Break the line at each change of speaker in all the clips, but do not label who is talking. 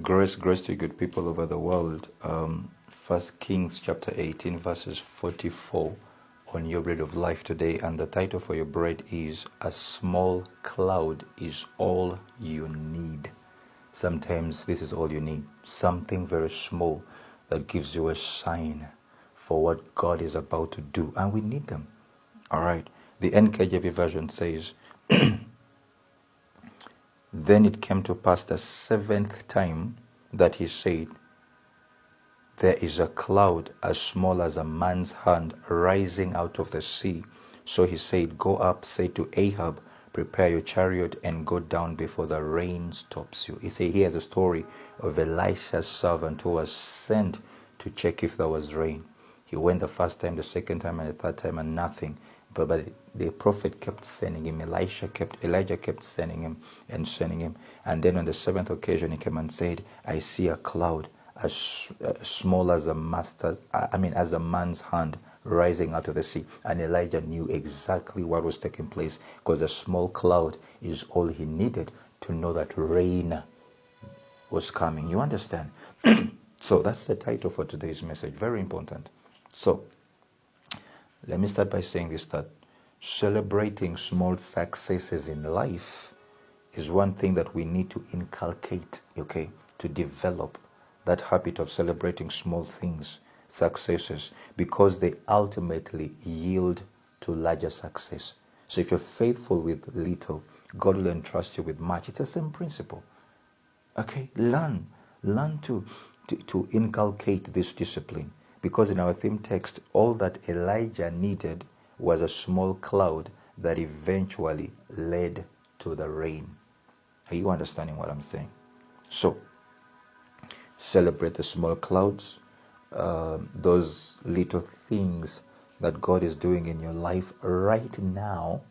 Grace to you good people over the world. First Kings chapter 18 verses 44 on your bread of life today, and the title for your bread is "A Small Cloud is All You Need." Sometimes this is all you need, something very small that gives you a sign for what God is about to do, and we need them. All right. The NKJV version says, "Then it came to pass the seventh time that he said, there is a cloud as small as a man's hand rising out of the sea. So he said, go up, say to Ahab, prepare your chariot and go down before the rain stops you." He said, here's a story of Elisha's servant who was sent to check if there was rain. He went the first time, the second time, and the third time, and nothing. But the prophet kept sending him. Elijah kept sending him and sending him. And then on the seventh occasion, he came and said, I see a cloud as small as a man's hand rising out of the sea. And Elijah knew exactly what was taking place, because a small cloud is all he needed to know that rain was coming. You understand? So that's the title for today's message. Very important. So let me start by saying this, that celebrating small successes in life is one thing that we need to inculcate, okay, to develop that habit of celebrating small things, successes, because they ultimately yield to larger success. So if you're faithful with little, God will entrust you with much. It's the same principle. Okay, learn to inculcate this discipline, because in our theme text, all that Elijah needed was a small cloud that eventually led to the rain. Are you understanding what I'm saying? So, celebrate the small clouds, those little things that God is doing in your life right now,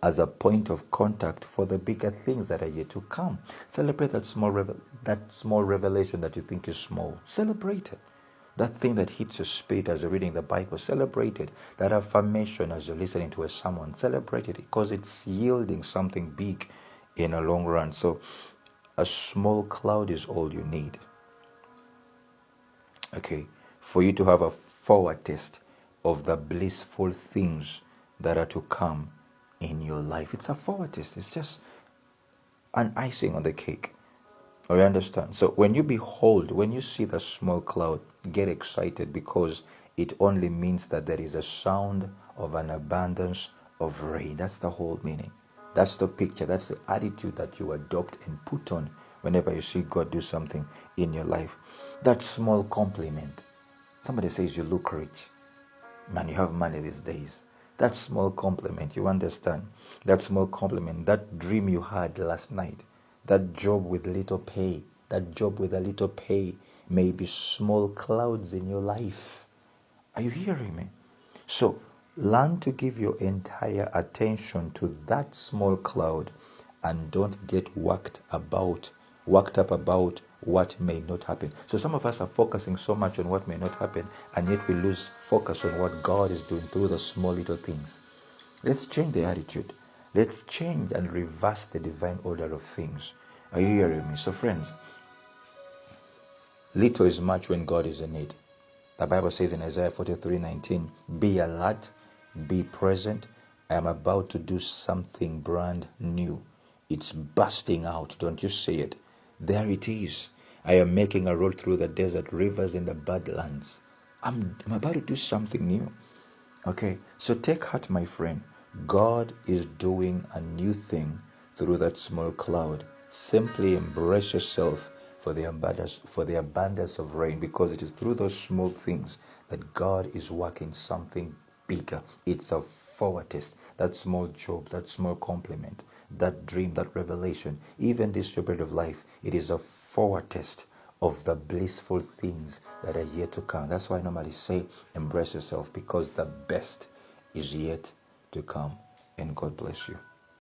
as a point of contact for the bigger things that are yet to come. Celebrate that small revelation that you think is small. Celebrate it. That thing that hits your spirit as you're reading the Bible, celebrate it. That affirmation as you're listening to a sermon, celebrate it, because it's yielding something big in a long run. So a small cloud is all you need. Okay, for you to have a foretaste of the blissful things that are to come in your life. It's a foretaste. It's just an icing on the cake. Oh, you understand? So when you see the small cloud, get excited, because it only means that there is a sound of an abundance of rain. That's the whole meaning. That's the picture. That's the attitude that you adopt and put on whenever you see God do something in your life. That small compliment. Somebody says you look rich. Man, you have money these days. That small compliment, you understand? That small compliment, that dream you had last night, that job with little pay, may be small clouds in your life. Are you hearing me? So, learn to give your entire attention to that small cloud, and don't get worked up about what may not happen. So some of us are focusing so much on what may not happen, and yet we lose focus on what God is doing through the small little things. Let's change the attitude. Let's change and reverse the divine order of things. Are you hearing me? So friends, little is much when God is in it. The Bible says in Isaiah 43:19, be alert, be present. I am about to do something brand new. It's bursting out. Don't you see it? There it is. I am making a road through the desert, rivers in the badlands. I'm about to do something new. Okay, so take heart, my friend. God is doing a new thing through that small cloud. Simply embrace yourself for the abundance of rain, because it is through those small things that God is working something bigger. It's a foretaste. That small job, that small compliment, that dream, that revelation, even this bread of life, it is a foretaste of the blissful things that are yet to come. That's why I normally say embrace yourself, because the best is yet to come. And God bless you.